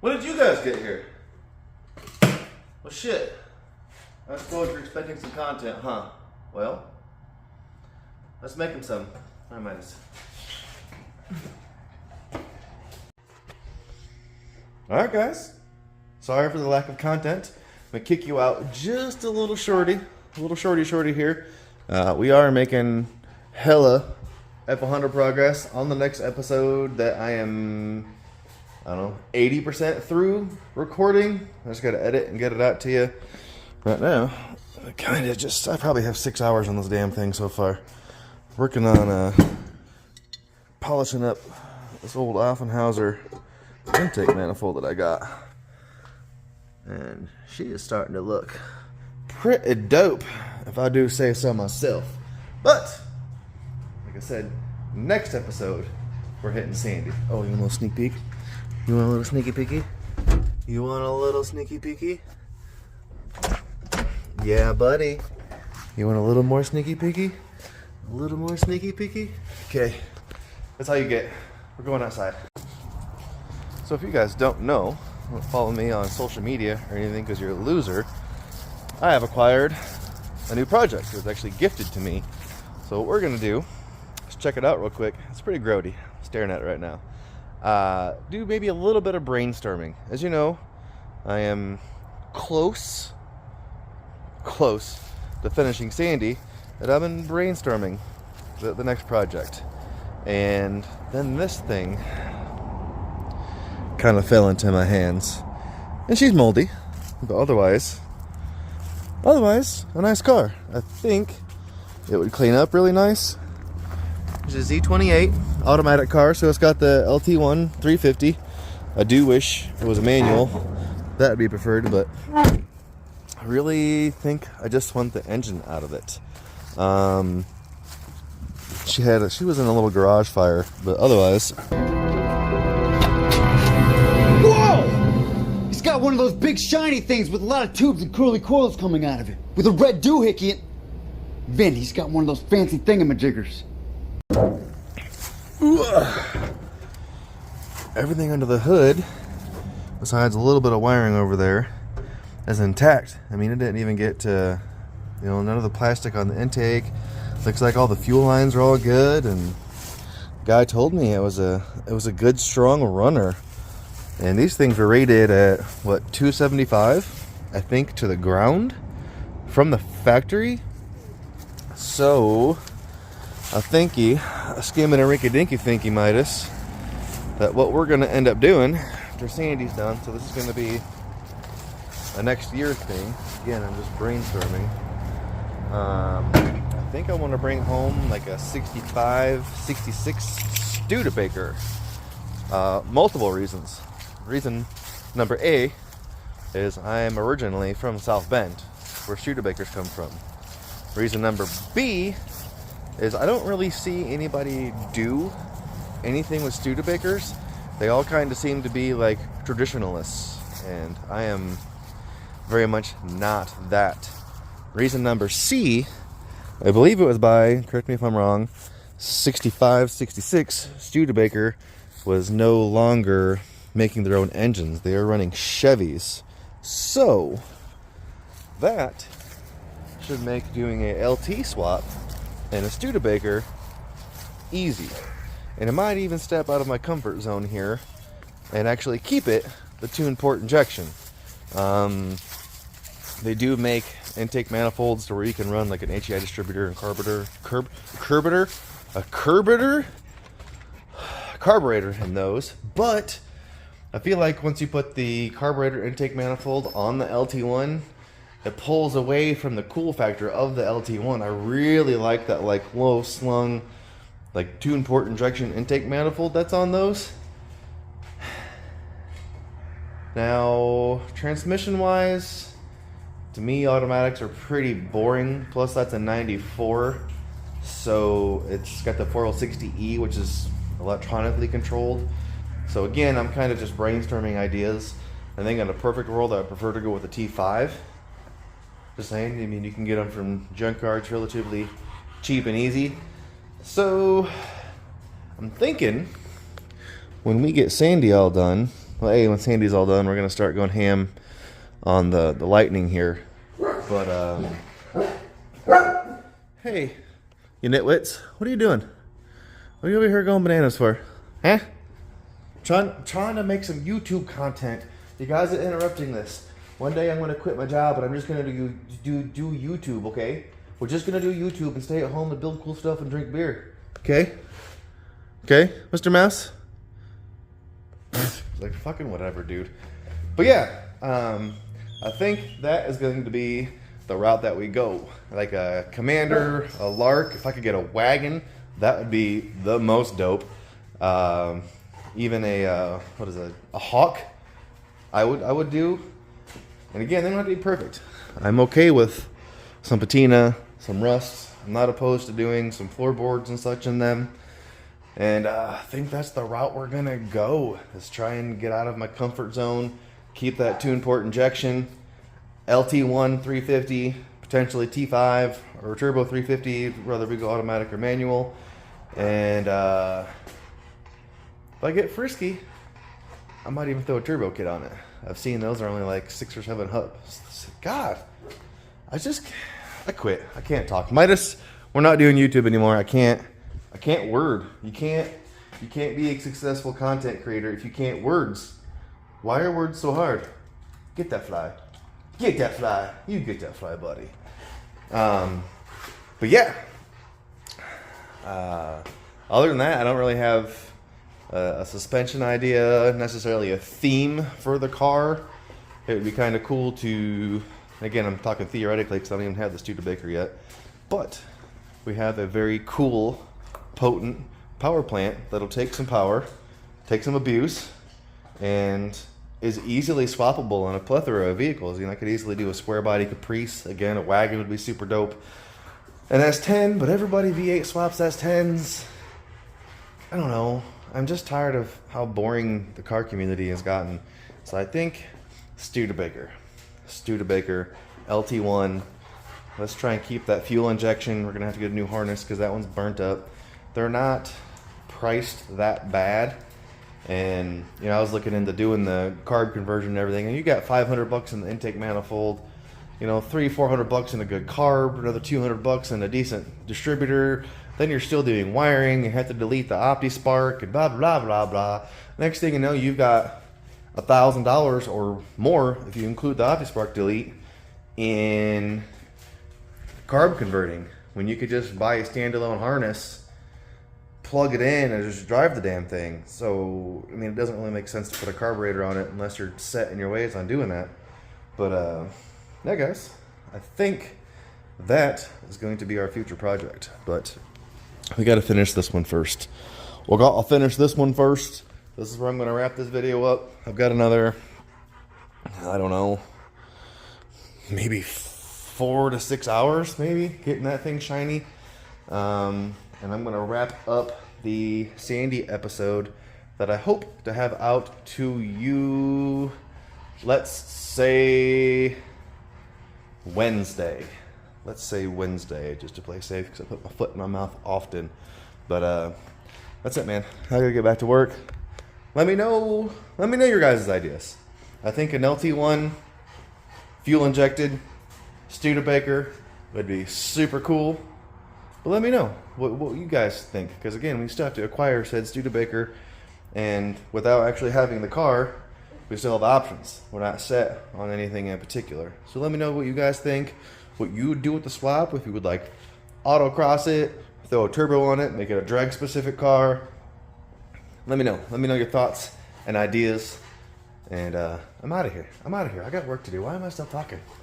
When did you guys get here? Well, shit. I suppose you're expecting some content, huh? Well, let's make them some. I might as. Alright, guys. Sorry for the lack of content. I'm gonna kick you out just a little shorty here. We are making hella F100 progress on the next episode that I am, I don't know, 80% through recording. I just gotta edit and get it out to you. Right now, I probably have 6 hours on this damn thing so far. Working on polishing up this old Offenhauser intake manifold that I got. And she is starting to look pretty dope, if I do say so myself. But, like I said, next episode, we're hitting Sandy. Oh, you want a little sneak peek? You want a little sneaky peeky? You want a little sneaky peeky? Yeah, buddy. You want a little more sneaky peeky? A little more sneaky peeky? Okay, that's all you get. We're going outside. So if you guys don't know, don't follow me on social media or anything because you're a loser, I have acquired a new project. It was actually gifted to me. So what we're going to do, let's check it out real quick. It's pretty grody. I'm staring at it right now. Do maybe a little bit of brainstorming. As you know, I am close to finishing Sandy, and I've been brainstorming the next project. And then this thing kind of fell into my hands. And she's moldy, but otherwise, a nice car. I think it would clean up really nice. It's a Z28 automatic car, so it's got the LT1 350. I do wish it was a manual. That would be preferred, but I really think I just want the engine out of it. She was in a little garage fire, but otherwise. Whoa! He's got one of those big shiny things with a lot of tubes and curly coils coming out of it, with a red doohickey. Vin, he's got one of those fancy thingamajiggers. Everything under the hood, besides a little bit of wiring over there, is intact. I mean, it didn't even get to, none of the plastic on the intake. Looks like all the fuel lines are all good, and the guy told me it was a good, strong runner. And these things were rated at, what, 275, I think, to the ground from the factory. So, a skim and a rinky-dinky thinky Midas, that what we're going to end up doing after Sandy's done, so this is going to be a next year thing. Again, I'm just brainstorming. I think I want to bring home like a 65, 66 Studebaker. Multiple reasons. Reason number A is I am originally from South Bend, where Studebakers come from. Reason number B is I don't really see anybody do anything with Studebakers. They all kind of seem to be like traditionalists, and I am very much not that. Reason number C, I believe it was by, correct me if I'm wrong, 65, 66 Studebaker was no longer making their own engines. They are running Chevys. So, that should make doing a LT swap and a Studebaker easy. And I might even step out of my comfort zone here and actually keep it the tune port injection. They do make intake manifolds to where you can run like an HEI distributor and carburetor in those. But I feel like once you put the carburetor intake manifold on the LT1, it pulls away from the cool factor of the LT1. I really like that like low slung, like tune port injection intake manifold that's on those. Now, transmission wise, to me, automatics are pretty boring. Plus, that's a 94, so it's got the 4060E, which is electronically controlled. So again, I'm kind of just brainstorming ideas. I think in a perfect world, I would prefer to go with a T5. Just saying, I mean, you can get them from junkyards relatively cheap and easy. So, I'm thinking, when we get Sandy all done, when Sandy's all done, we're gonna start going ham on the lightning here. But hey, you nitwits, what are you doing? What are you over here going bananas for? Huh? Trying to make some YouTube content. You guys are interrupting this. One day I'm gonna quit my job and I'm just gonna do YouTube, okay? We're just gonna do YouTube and stay at home and build cool stuff and drink beer. Okay? Okay, Mr. Mouse? Like, fucking whatever, dude. But yeah, I think that is going to be the route that we go. Like a Commander, a Lark. If I could get a wagon, that would be the most dope. Even a Hawk, I would do. And again, they don't have to be perfect. I'm okay with some patina, some rust. I'm not opposed to doing some floorboards and such in them. And I think that's the route we're gonna go, is try and get out of my comfort zone, keep that tune port injection, LT1 350, potentially T5 or turbo 350, whether we go automatic or manual. And if I get frisky, I might even throw a turbo kit on it. I've seen those are only like 6 or 7 hubs. God, I quit. I can't talk. Midas, we're not doing YouTube anymore. I can't word. You can't be a successful content creator if you can't words. Why are words so hard? Get that fly. Get that fly. You get that fly, buddy. But yeah. Other than that, I don't really have a suspension idea, necessarily a theme for the car. It would be kind of cool to, again, I'm talking theoretically because I don't even have the Studebaker yet, but we have a very cool, potent power plant that'll take some power, take some abuse, and is easily swappable on a plethora of vehicles. You know, I could easily do a square body Caprice. Again, a wagon would be super dope. An S10, but everybody V8 swaps S10s. I don't know. I'm just tired of how boring the car community has gotten. So I think Studebaker, LT1. Let's try and keep that fuel injection. We're gonna have to get a new harness because that one's burnt up. They're not priced that bad. And you know, I was looking into doing the carb conversion and everything, and you got $500 in the intake manifold, you know, $300-400 in a good carb, another $200 in a decent distributor. Then you're still doing wiring. You have to delete the OptiSpark and blah blah blah blah. Next thing you know, you've got $1,000 or more if you include the OptiSpark delete in carb converting, when you could just buy a standalone harness, plug it in, and just drive the damn thing. So I mean, it doesn't really make sense to put a carburetor on it unless you're set in your ways on doing that. But yeah, guys, I think that is going to be our future project, but we got to finish this one first. I'll finish this one first. This is where I'm going to wrap this video up. I've got another, I don't know, maybe 4 to 6 hours, maybe, getting that thing shiny. And I'm going to wrap up the Sandy episode that I hope to have out to you, let's say Wednesday. Let's say Wednesday, just to play safe, because I put my foot in my mouth often. But that's it, man. I gotta get back to work. Let me know your guys' ideas. I think an LT1 fuel injected Studebaker would be super cool. But let me know what you guys think, because again, we still have to acquire said Studebaker, and without actually having the car, we still have options. We're not set on anything in particular. So let me know what you guys think, what you would do with the swap, if you would like autocross it, throw a turbo on it, make it a drag specific car. Let me know your thoughts and ideas. And I'm out of here. I got work to do. Why am I still talking?